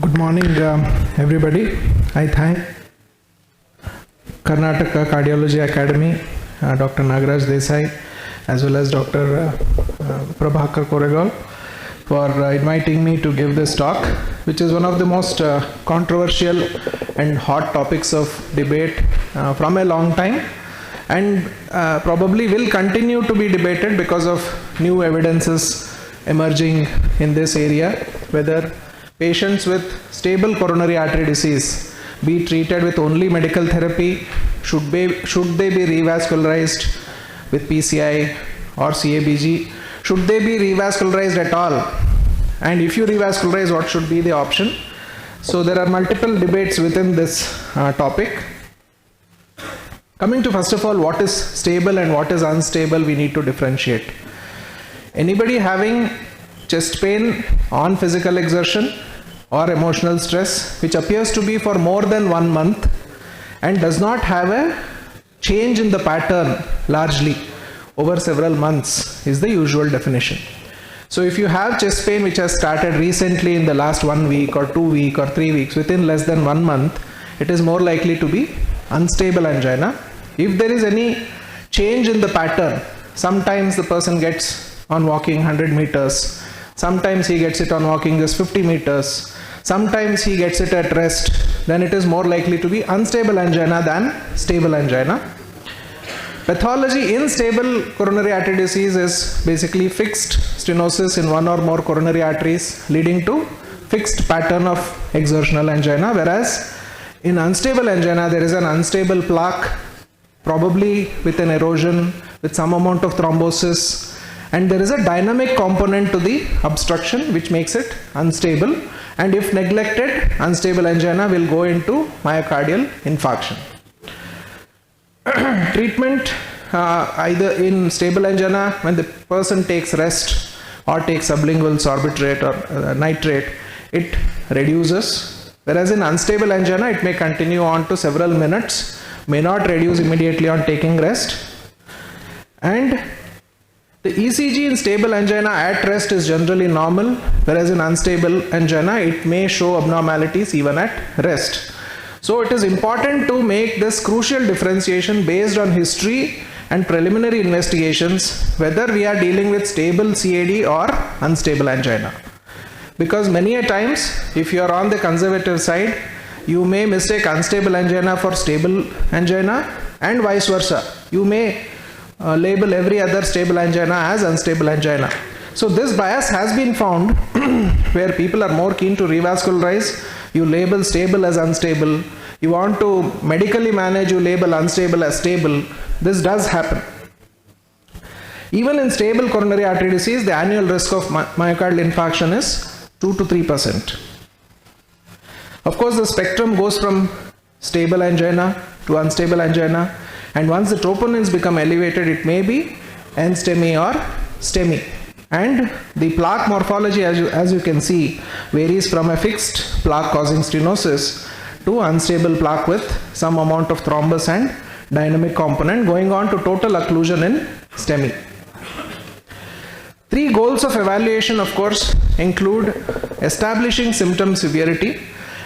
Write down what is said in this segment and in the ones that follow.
Good morning, everybody. I thank Karnataka Cardiology Academy, Dr. Nagaraj Desai, as well as Dr. Prabhakar Koregal for inviting me to give this talk, which is one of the most controversial and hot topics of debate from a long time, and probably will continue to be debated because of new evidences emerging in this area, whether patients with stable coronary artery disease be treated with only medical therapy, should they be revascularized with PCI or CABG, should they be revascularized at all, and if you revascularize, what should be the option? So there are multiple debates within this topic. Coming to first of all, what is stable and what is unstable, we need to differentiate. Anybody having chest pain on physical exertion or emotional stress which appears to be for more than 1 month and does not have a change in the pattern largely over several months is the usual definition. So if you have chest pain which has started recently in the last 1 week or 2 weeks or 3 weeks within less than 1 month, it is more likely to be unstable angina. If there is any change in the pattern, sometimes the person gets on walking 100 meters, sometimes he gets it on walking just 50 meters, sometimes he gets it at rest, then it is more likely to be unstable angina than stable angina. Pathology in stable coronary artery disease is basically fixed stenosis in one or more coronary arteries leading to fixed pattern of exertional angina, whereas in unstable angina there is an unstable plaque, probably with an erosion, with some amount of thrombosis, and there is a dynamic component to the obstruction which makes it unstable, and if neglected, unstable angina will go into myocardial infarction. Treatment either in stable angina, when the person takes rest or takes sublingual sorbitate or nitrate, it reduces, whereas in unstable angina it may continue on to several minutes, may not reduce immediately on taking rest, and the ECG in stable angina at rest is generally normal, whereas in unstable angina it may show abnormalities even at rest. So it is important to make this crucial differentiation based on history and preliminary investigations whether we are dealing with stable CAD or unstable angina. Because many a times, if you are on the conservative side, you may mistake unstable angina for stable angina, and vice versa. You may label every other stable angina as unstable angina. So this bias has been found where people are more keen to revascularize, you label stable as unstable. You want to medically manage, you label unstable as stable. This does happen. Even in stable coronary artery disease, the annual risk of myocardial infarction is 2 to 3%. Of course, the spectrum goes from stable angina to unstable angina, and once the troponins become elevated, it may be NSTEMI or STEMI. And the plaque morphology, as you can see, varies from a fixed plaque causing stenosis to unstable plaque with some amount of thrombus and dynamic component, going on to total occlusion in STEMI. 3 goals of evaluation, of course, include establishing symptom severity.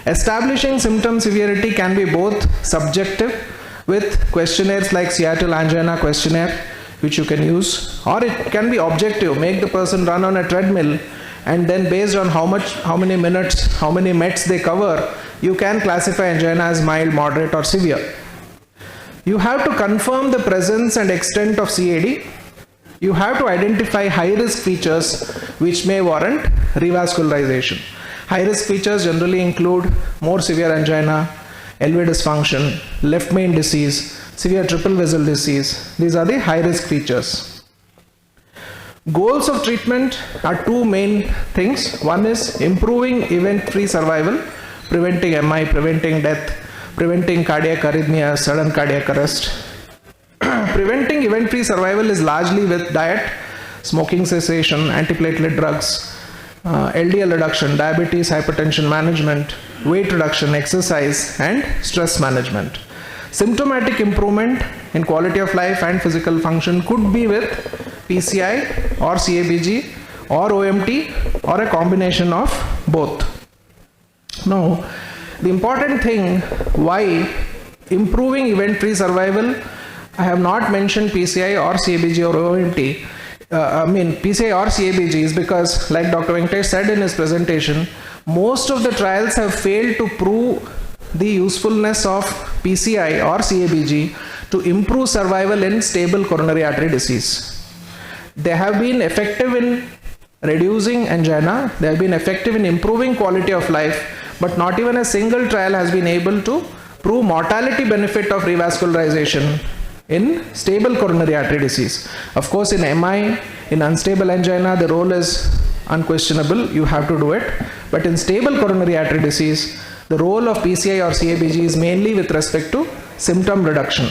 Establishing symptom severity can be both subjective, with questionnaires like Seattle Angina Questionnaire, which you can use, or it can be objective, make the person run on a treadmill, and then based on how many minutes, how many METs they cover, you can classify angina as mild, moderate or severe. You have to confirm the presence and extent of CAD. You have to identify high risk features which may warrant revascularization. High risk features generally include more severe angina, LV dysfunction, left main disease, severe triple vessel disease. These are the high risk features. Goals of treatment are 2 main things. One is improving event-free survival, preventing MI, preventing death, preventing cardiac arrhythmia, sudden cardiac arrest. Preventing event-free survival is largely with diet, smoking cessation, antiplatelet drugs, LDL reduction, diabetes, hypertension management, weight reduction, exercise, and stress management. Symptomatic improvement in quality of life and physical function could be with PCI or CABG or OMT or a combination of both. Now, the important thing why improving event-free survival, I have not mentioned PCI or CABG or OMT. PCI or CABG is because, like Dr. Venkatesh said in his presentation, most of the trials have failed to prove the usefulness of PCI or CABG to improve survival in stable coronary artery disease. They have been effective in reducing angina, they have been effective in improving quality of life, but not even a single trial has been able to prove mortality benefit of revascularization in stable coronary artery disease. Of course, in MI, in unstable angina, the role is unquestionable, you have to do it. But in stable coronary artery disease, the role of PCI or CABG is mainly with respect to symptom reduction.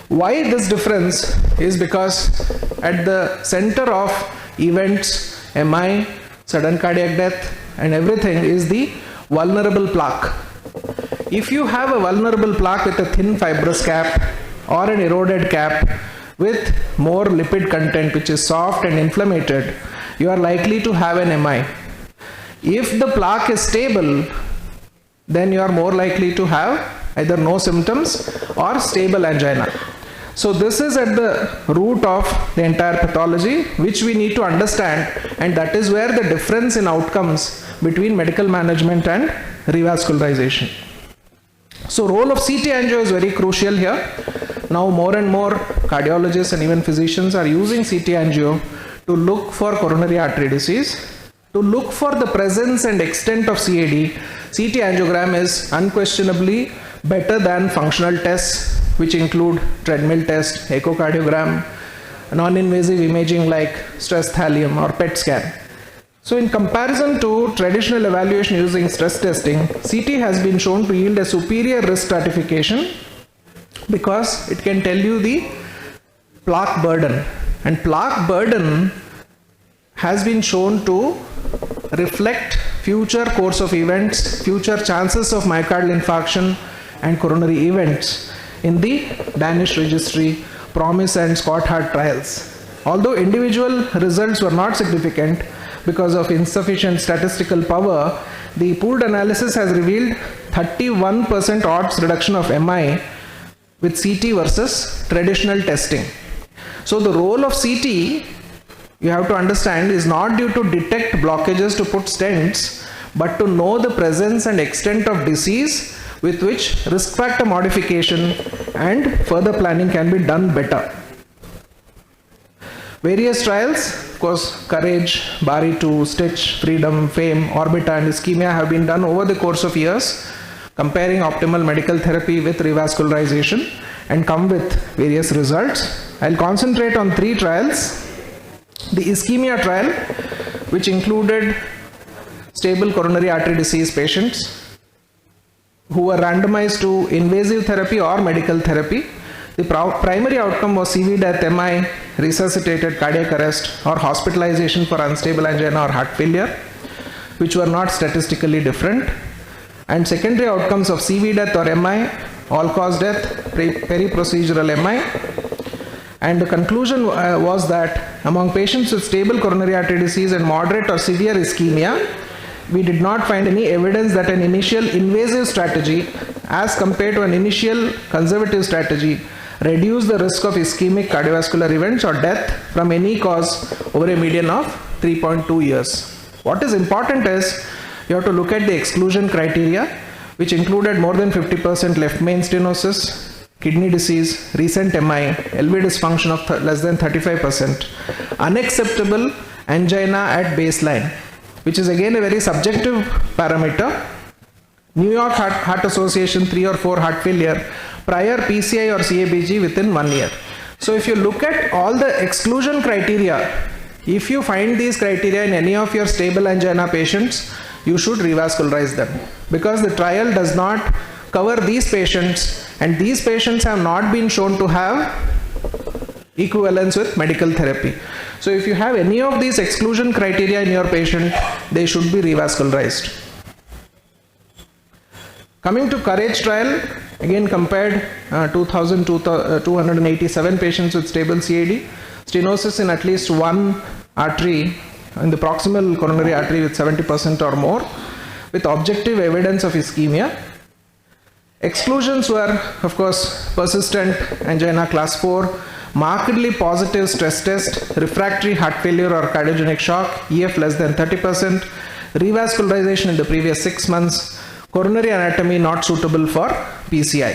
Why this difference is because at the center of events, MI, sudden cardiac death and everything is the vulnerable plaque. If you have a vulnerable plaque with a thin fibrous cap or an eroded cap with more lipid content which is soft and inflamed, you are likely to have an MI. If the plaque is stable, then you are more likely to have either no symptoms or stable angina. So this is at the root of the entire pathology which we need to understand, and that is where the difference in outcomes between medical management and revascularization. So role of CT angio is very crucial here. Now more and more cardiologists and even physicians are using CT angio to look for coronary artery disease. To look for the presence and extent of CAD, CT angiogram is unquestionably better than functional tests which include treadmill test, echocardiogram, non-invasive imaging like stress thallium or PET scan. So in comparison to traditional evaluation using stress testing, CT has been shown to yield a superior risk stratification because it can tell you the plaque burden, and plaque burden has been shown to reflect future course of events, future chances of myocardial infarction and coronary events in the Danish registry, PROMISE and SCOT-HART trials. Although individual results were not significant because of insufficient statistical power, the pooled analysis has revealed 31% odds reduction of MI with CT versus traditional testing. So the role of CT, you have to understand, is not due to detect blockages to put stents, but to know the presence and extent of disease with which risk factor modification and further planning can be done better. Various trials, of course, COURAGE, BARI2, STITCH, FREEDOM, FAME, ORBITA and Ischemia have been done over the course of years, comparing optimal medical therapy with revascularization and come with various results. I'll concentrate on 3 trials. The Ischemia trial, which included stable coronary artery disease patients who were randomized to invasive therapy or medical therapy. The primary outcome was CV death, MI, resuscitated cardiac arrest or hospitalization for unstable angina or heart failure, which were not statistically different. And secondary outcomes of CV death or MI, all-cause death, peri-procedural MI. And the conclusion was that among patients with stable coronary artery disease and moderate or severe ischemia, we did not find any evidence that an initial invasive strategy as compared to an initial conservative strategy reduced the risk of ischemic cardiovascular events or death from any cause over a median of 3.2 years. What is important is you have to look at the exclusion criteria, which included more than 50% left main stenosis, kidney disease, recent MI, LV dysfunction of less than 35%, unacceptable angina at baseline, which is again a very subjective parameter, New York Heart Association 3 or 4 heart failure, prior PCI or CABG within 1 year. So if you look at all the exclusion criteria, if you find these criteria in any of your stable angina patients, you should revascularize them, because the trial does not cover these patients, and these patients have not been shown to have equivalence with medical therapy. So if you have any of these exclusion criteria in your patient, they should be revascularized. Coming to COURAGE trial, again compared 2,287 patients with stable CAD, stenosis in at least one artery, in the proximal coronary artery with 70% or more, with objective evidence of ischemia. Exclusions were, of course, persistent angina class 4, markedly positive stress test, refractory heart failure or cardiogenic shock, EF less than 30%, revascularization in the previous 6 months, coronary anatomy not suitable for PCI.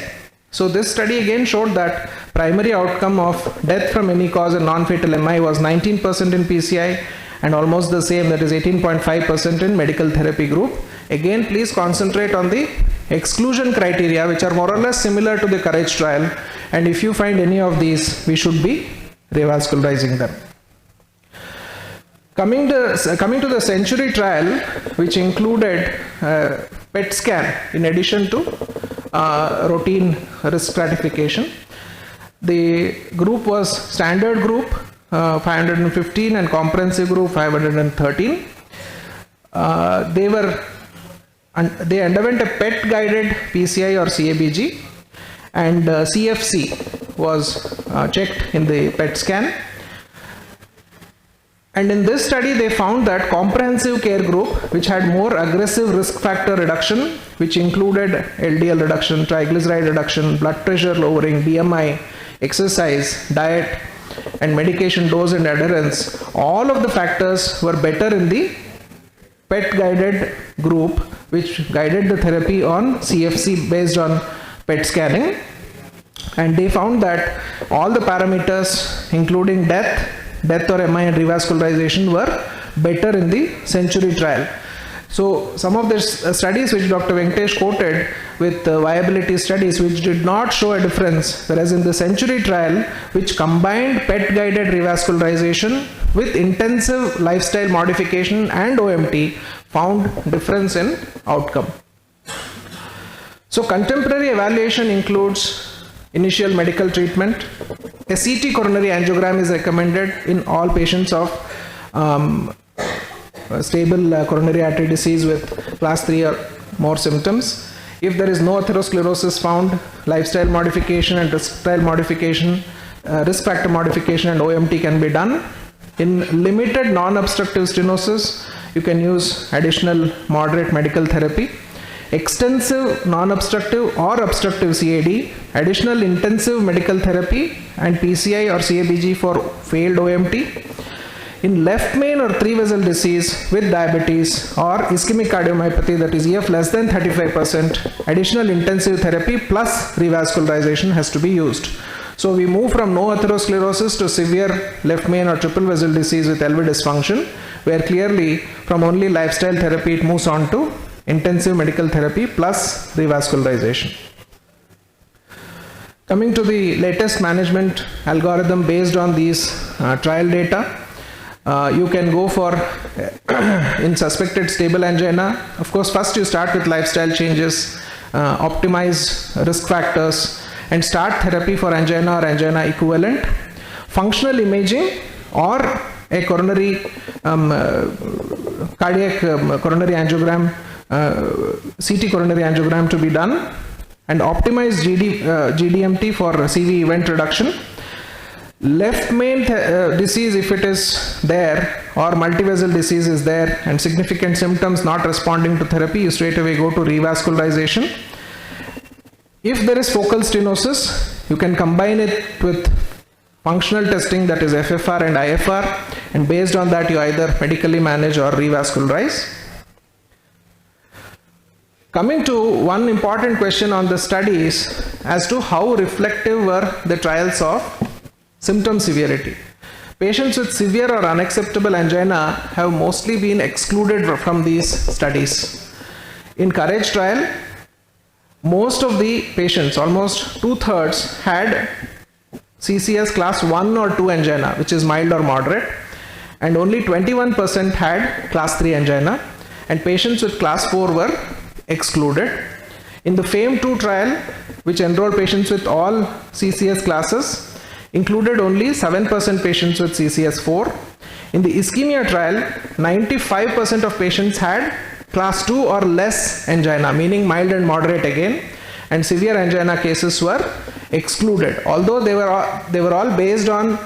So this study again showed that primary outcome of death from any cause and non-fatal MI was 19% in PCI and almost the same, that is 18.5% in medical therapy group. Again, please concentrate on the exclusion criteria, which are more or less similar to the COURAGE trial, and if you find any of these, we should be revascularizing them. Coming to the Century trial, which included PET scan in addition to routine risk stratification. The group was standard group 515 and comprehensive group 513. They underwent a PET guided PCI or CABG, and CFC was checked in the PET scan. And in this study, they found that comprehensive care group, which had more aggressive risk factor reduction, which included LDL reduction, triglyceride reduction, blood pressure lowering, BMI, exercise, diet, and medication dose and adherence, all of the factors were better in the PET guided group, which guided the therapy on CFC based on PET scanning. And they found that all the parameters, including death or MI and revascularization, were better in the Century trial. So some of the studies which Dr. Venkatesh quoted with viability studies which did not show a difference, whereas in the Century trial, which combined PET guided revascularization with intensive lifestyle modification and OMT, found difference in outcome. So contemporary evaluation includes initial medical treatment. A CT coronary angiogram is recommended in all patients of stable coronary artery disease with class 3 or more symptoms. If there is no atherosclerosis found, lifestyle modification and risk factor modification and OMT can be done. In limited non-obstructive stenosis, you can use additional moderate medical therapy. Extensive non-obstructive or obstructive CAD, additional intensive medical therapy, and PCI or CABG for failed OMT. In left main or 3-vessel disease with diabetes or ischemic cardiomyopathy, that is EF less than 35%, additional intensive therapy plus revascularization has to be used. So we move from no atherosclerosis to severe left main or triple vessel disease with LV dysfunction, where clearly from only lifestyle therapy it moves on to intensive medical therapy plus revascularization. Coming to the latest management algorithm based on these trial data, you can go for in suspected stable angina. Of course, first you start with lifestyle changes, optimize risk factors, and start therapy for angina or angina equivalent. Functional imaging or a coronary cardiac coronary angiogram, CT coronary angiogram to be done, and optimize GDMT for CV event reduction. Left main disease, if it is there, or multivessel disease is there and significant symptoms not responding to therapy, you straight away go to revascularization. If there is focal stenosis, you can combine it with functional testing, that is FFR and IFR, and based on that you either medically manage or revascularize. Coming to one important question on the studies as to how reflective were the trials of symptom severity. Patients with severe or unacceptable angina have mostly been excluded from these studies. In COURAGE trial, most of the patients, almost 2/3, had CCS class 1 or 2 angina, which is mild or moderate, and only 21% had class 3 angina, and patients with class 4 were excluded. In the FAME2 trial, which enrolled patients with all CCS classes, included only 7% patients with CCS4. In the ischemia trial, 95% of patients had class 2 or less angina, meaning mild and moderate again, and severe angina cases were excluded. Although they were all based on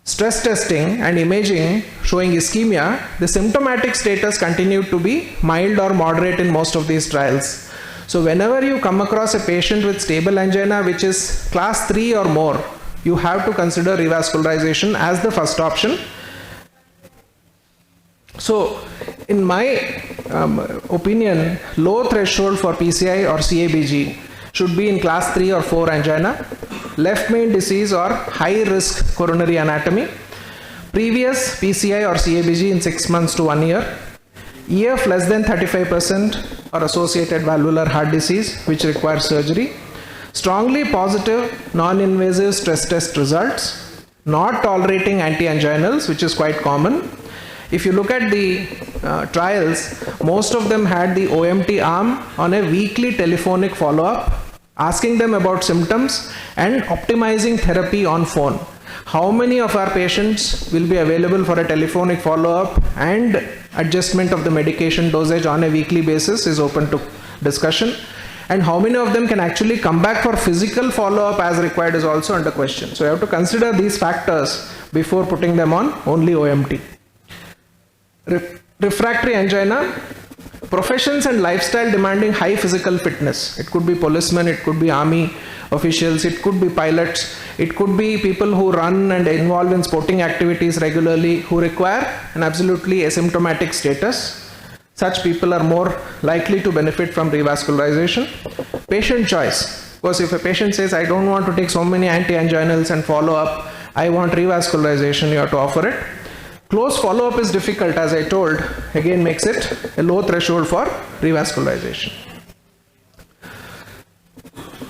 stress testing and imaging showing ischemia, the symptomatic status continued to be mild or moderate in most of these trials. So whenever you come across a patient with stable angina which is class 3 or more, you have to consider revascularization as the first option. So in my opinion, low threshold for PCI or CABG should be in class 3 or 4 angina, left main disease or high risk coronary anatomy, previous PCI or CABG in 6 months to 1 year, EF less than 35% or associated valvular heart disease which requires surgery, strongly positive non-invasive stress test results, not tolerating anti-anginals which is quite common. If you look at the trials, most of them had the OMT arm on a weekly telephonic follow-up, asking them about symptoms and optimizing therapy on phone. How many of our patients will be available for a telephonic follow-up and adjustment of the medication dosage on a weekly basis is open to discussion. And how many of them can actually come back for physical follow-up as required is also under question. So you have to consider these factors before putting them on only OMT. Refractory angina, professions and lifestyle demanding high physical fitness. It could be policemen, it could be army officials, it could be pilots, it could be people who run and involve in sporting activities regularly who require an absolutely asymptomatic status. Such people are more likely to benefit from revascularization. Patient choice. Because if a patient says, I don't want to take so many anti-anginals and follow up, I want revascularization, you have to offer it. Close follow-up is difficult, as I told, again makes it a low threshold for revascularization.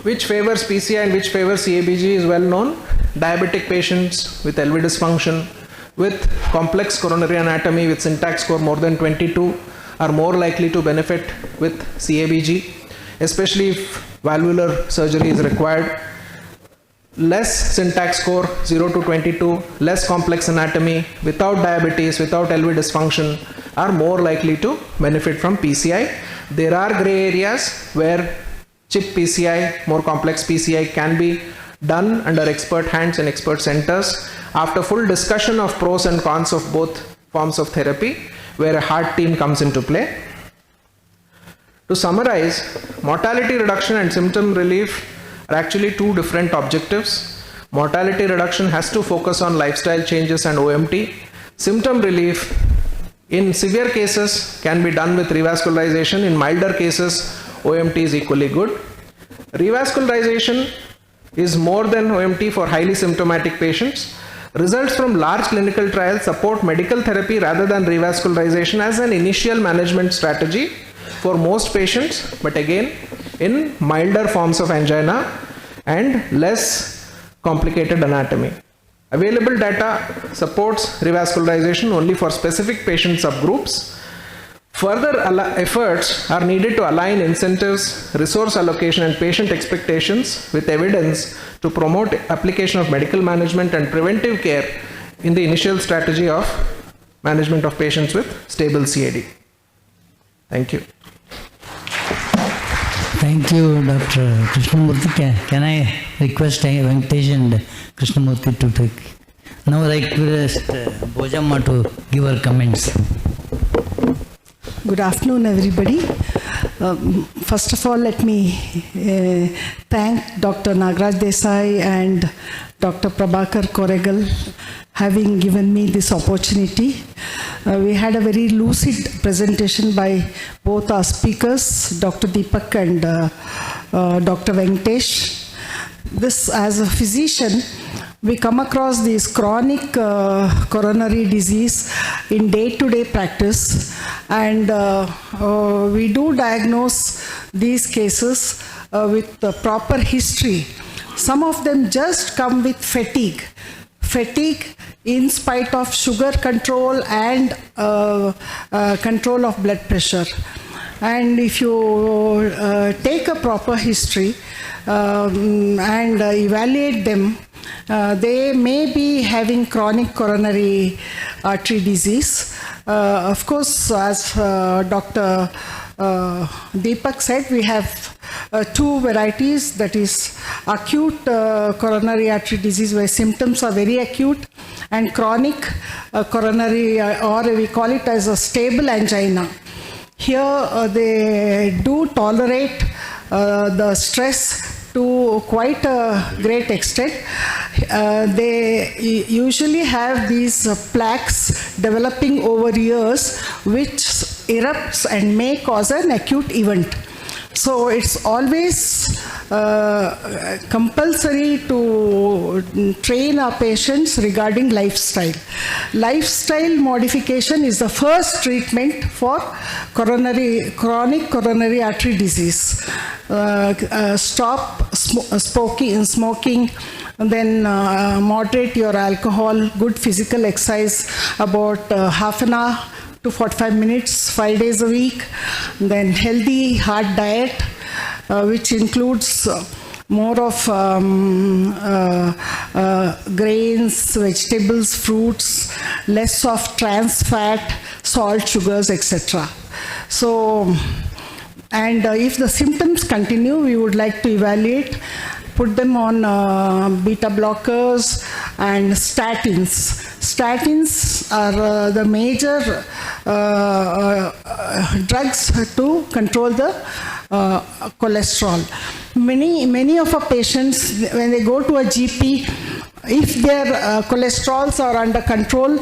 Which favors PCI and which favors CABG is well known. Diabetic patients with LV dysfunction, with complex coronary anatomy with syntax score more than 22 are more likely to benefit with CABG, especially if valvular surgery is required. Less syntax score 0 to 22, less complex anatomy, without diabetes, without LV dysfunction are more likely to benefit from PCI. There are gray areas where chip PCI, more complex PCI can be done under expert hands and expert centers after full discussion of pros and cons of both forms of therapy, where a heart team comes into play. To summarize, mortality reduction and symptom relief are actually two different objectives. Mortality reduction has to focus on lifestyle changes and OMT. Symptom relief in severe cases can be done with revascularization. In milder cases, OMT is equally good. Revascularization is more than OMT for highly symptomatic patients. Results from large clinical trials support medical therapy rather than revascularization as an initial management strategy for most patients, but again in milder forms of angina and less complicated anatomy. Available data supports revascularization only for specific patient subgroups. Further efforts are needed to align incentives, resource allocation and patient expectations with evidence to promote application of medical management and preventive care in the initial strategy of management of patients with stable CAD. Thank you. Thank you, Dr. Krishnamurthy. Can I request Venkatesh and Krishnamurthy to take? Now I request Bojamma to give her comments. Good afternoon, everybody. First of all, let me thank Dr. Nagaraj Desai and Dr. Prabhakar Koregal having given me this opportunity. We had a very lucid presentation by both our speakers, Dr. Deepak and Dr. Venkatesh. This, as a physician, we come across this chronic coronary disease in day-to-day practice, and we do diagnose these cases with the proper history. Some of them just come with fatigue in spite of sugar control and control of blood pressure. And if you take a proper history and evaluate them, they may be having chronic coronary artery disease. Of course, as Dr. Deepak said, we have two varieties, that is acute coronary artery disease where symptoms are very acute, and chronic coronary, or we call it as a stable angina. Here they do tolerate the stress to quite a great extent. They usually have these plaques developing over years, which erupts and may cause an acute event. So it's always compulsory to train our patients regarding lifestyle. Lifestyle modification is the first treatment for chronic coronary artery disease. Stop smoking, and then moderate your alcohol, good physical exercise, about half an hour to 45 minutes, 5 days a week. Then healthy, hard diet, which includes more of grains, vegetables, fruits, less of trans fat, salt, sugars, etc. So, and if the symptoms continue, we would like to evaluate, put them on beta blockers and statins. Statins are the major drugs to control the cholesterol. Many of our patients, when they go to a GP, if their cholesterols are under control,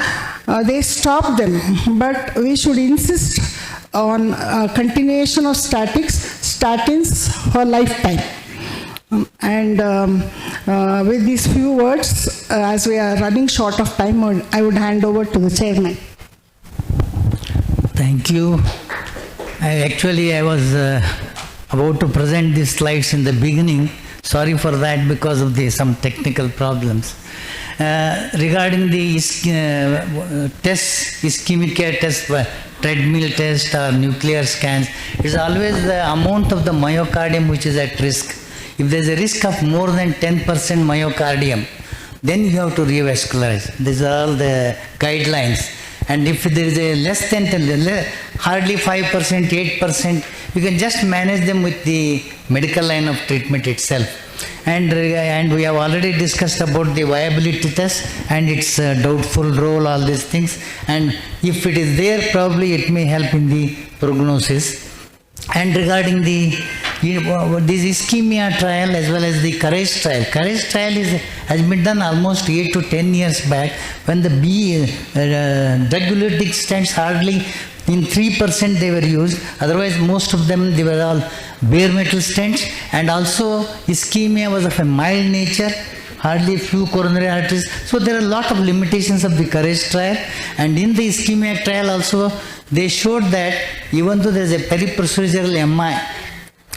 they stop them. But we should insist on continuation of statins for lifetime. And with these few words, as we are running short of time, I would hand over to the chairman. Thank you. I was about to present these slides in the beginning. Sorry for that because of some technical problems. Regarding the ischemic test, treadmill test or nuclear scans, it's always the amount of the myocardium which is at risk. If there is a risk of more than 10% myocardium, then you have to revascularize. These are all the guidelines. And if there is a less than 10, hardly 5%, 8%, you can just manage them with the medical line of treatment itself. And we have already discussed about the viability test and its doubtful role, all these things. And if it is there, probably it may help in the prognosis. And regarding this ischemia trial as well as the courage trial. Courage trial has been done almost 8 to 10 years back, when the drug-eluting stents hardly in 3% they were used. Otherwise, most of them, they were all bare metal stents. And also, ischemia was of a mild nature, hardly few coronary arteries. So there are a lot of limitations of the courage trial. And in the ischemia trial also, they showed that even though there is a periprocedural MI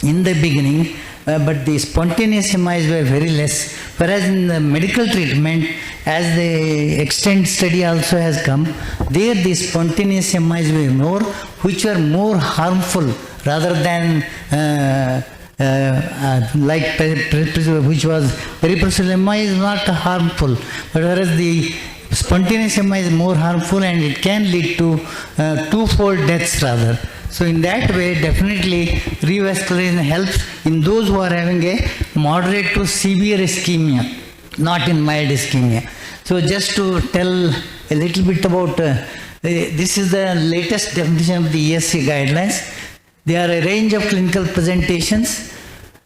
in the beginning, but the spontaneous MIs were very less. Whereas in the medical treatment, as the extent study also has come, there the spontaneous MIs were more, which were more harmful rather than which was periprocedural MI is not harmful, but whereas the spontaneous MI is more harmful and it can lead to twofold deaths rather. So in that way, definitely revascularization helps in those who are having a moderate to severe ischemia, not in mild ischemia. So just to tell a little bit about, this is the latest definition of the ESC guidelines. They are a range of clinical presentations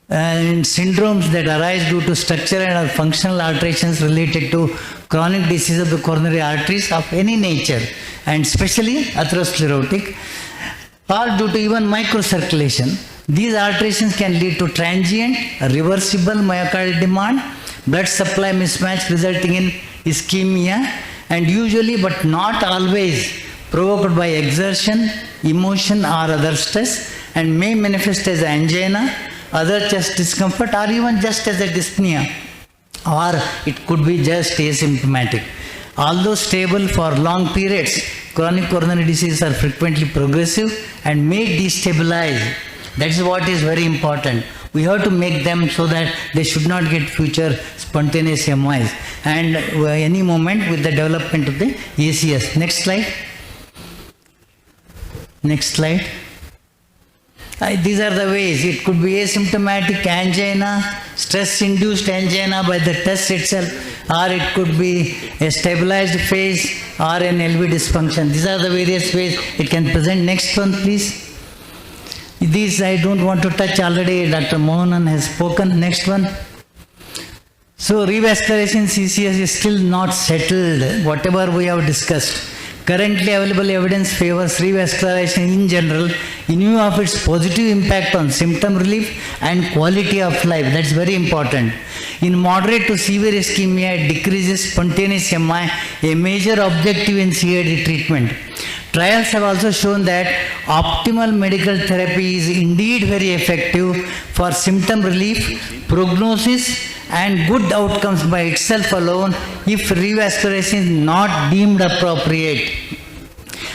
and syndromes that arise due to structural or functional alterations related to chronic disease of the coronary arteries of any nature, and especially atherosclerotic, or due to even microcirculation. These alterations can lead to transient, reversible myocardial demand, blood supply mismatch resulting in ischemia, and usually but not always provoked by exertion, emotion or other stress, and may manifest as angina, other chest discomfort, or even just as a dyspnea, or it could be just asymptomatic. Although stable for long periods, chronic coronary diseases are frequently progressive and may destabilize. That is what is very important. We have to make them so that they should not get future spontaneous MIs. And any moment with the development of the ACS. Next slide. Next slide. These are the ways. It could be asymptomatic angina, stress-induced angina by the test itself, or it could be a stabilized phase or an LV dysfunction. These are the various ways it can present. Next one, please. These I don't want to touch, already Dr. Mohanan has spoken. Next one. So revascularization CCS is still not settled, whatever we have discussed. Currently available evidence favors revascularization in general in view of its positive impact on symptom relief and quality of life. That's very important. In moderate to severe ischemia, it decreases spontaneous MI, a major objective in CAD treatment. Trials have also shown that optimal medical therapy is indeed very effective for symptom relief, prognosis, and good outcomes by itself alone if revascularization is not deemed appropriate.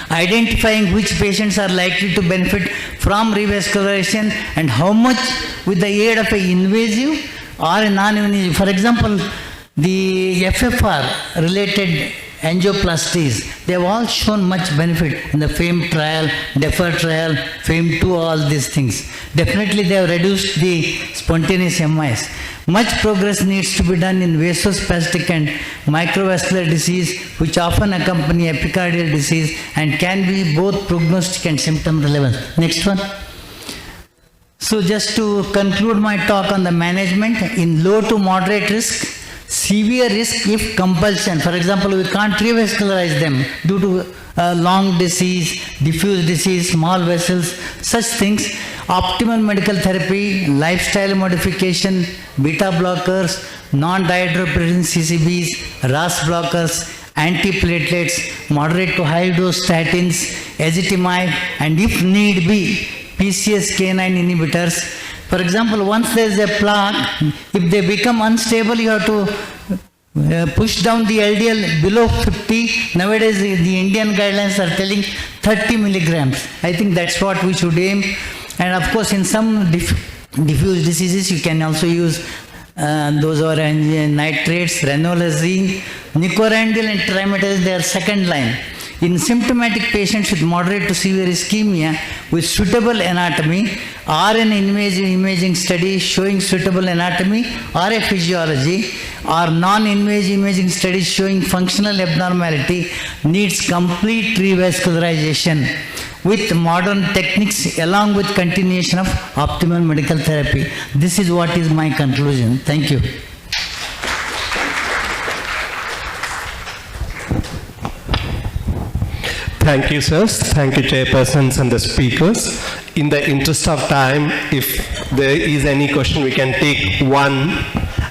Identifying which patients are likely to benefit from revascularization and how much with the aid of an invasive or a non-invasive. For example, the FFR related angioplasties, they have all shown much benefit in the FAME trial, DEFER trial, FAME 2, all these things. Definitely they have reduced the spontaneous MIs. Much progress needs to be done in vasospastic and microvascular disease, which often accompany epicardial disease and can be both prognostic and symptom relevant. Next one. So just to conclude my talk on the management, in low to moderate risk, severe risk if compulsion, for example, we can't revascularize them due to long disease, diffuse disease, small vessels, such things. Optimal medical therapy, lifestyle modification, beta blockers, non-dihydropiridine CCBs, RAS blockers, antiplatelets, moderate to high dose statins, ezetimibe, and if need be, PCSK9 inhibitors. For example, once there is a plaque, if they become unstable, you have to push down the LDL below 50. Nowadays, the Indian guidelines are telling 30 milligrams. I think that's what we should aim. And of course, in some diffuse diseases, you can also use those are nitrates, ranolazine, nicorandil, and trimetazine. They are second line. In symptomatic patients with moderate to severe ischemia with suitable anatomy or an invasive imaging study showing suitable anatomy or a physiology or non-invasive imaging studies showing functional abnormality needs complete revascularization with modern techniques along with continuation of optimal medical therapy. This is what is my conclusion. Thank you. Thank you, sirs. Thank you, chairpersons and the speakers. In the interest of time, if there is any question, we can take one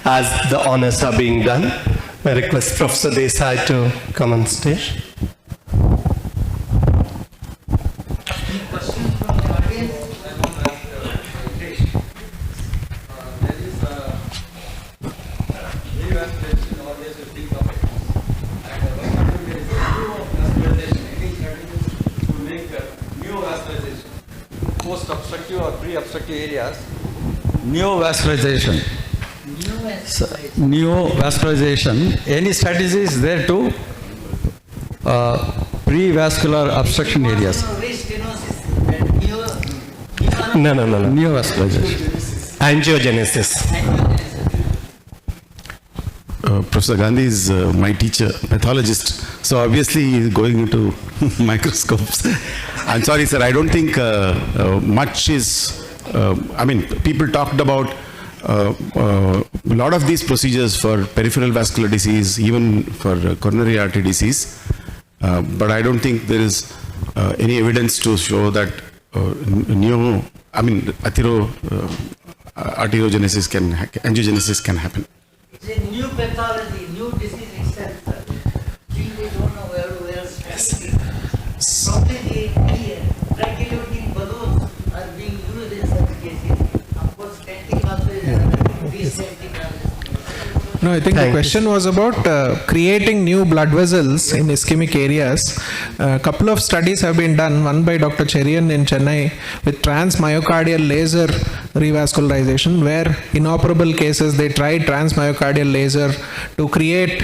as the honors are being done. I request Professor Desai to come on stage. Post-obstructive or pre-obstructive areas, neovascularization. Neovascularization. Any strategy is there to pre-vascular obstruction areas? No. Neovascularization. Angiogenesis. Professor Gandhi is my teacher, pathologist, so obviously he is going into microscopes. I'm sorry, sir, I don't think much is, people talked about a lot of these procedures for peripheral vascular disease, even for coronary artery disease, but I don't think there is any evidence to show that angiogenesis can happen. It's a new pathology, new disease itself. We don't know where else. Probably the drug-eluting balloons are being used in such cases. Of course, stenting also is another restenting. No, I think the question was about creating new blood vessels in ischemic areas. A couple of studies have been done, one by Dr. Cherian in Chennai with transmyocardial laser revascularization, where inoperable cases they tried transmyocardial laser to create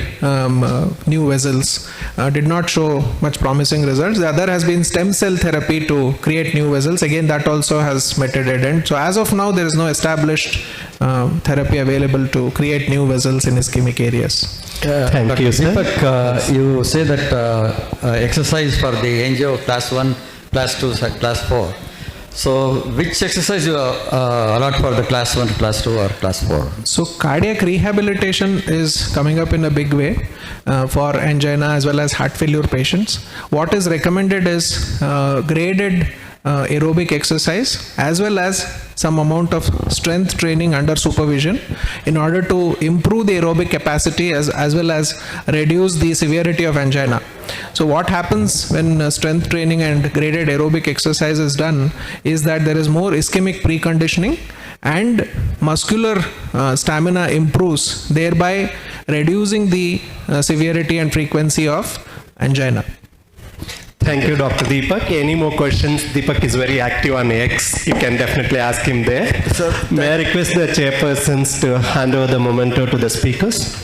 new vessels. Did not show much promising results. The other has been stem cell therapy to create new vessels. Again, that also has met a dead end. So as of now, there is no established therapy available to create new vessels in ischemic areas. Thank you, sir. Deepak, you say that exercise for the angio class 1, class 2, class 4. So, which exercise you allot for the class 1, class 2 or class 4? So cardiac rehabilitation is coming up in a big way for angina as well as heart failure patients. What is recommended is graded aerobic exercise as well as some amount of strength training under supervision in order to improve the aerobic capacity as well as reduce the severity of angina. So what happens when strength training and graded aerobic exercise is done is that there is more ischemic preconditioning and muscular stamina improves, thereby reducing the severity and frequency of angina. Thank you, Dr. Deepak. Any more questions? Deepak is very active on X. You can definitely ask him there. May I request the chairpersons to hand over the memento to the speakers?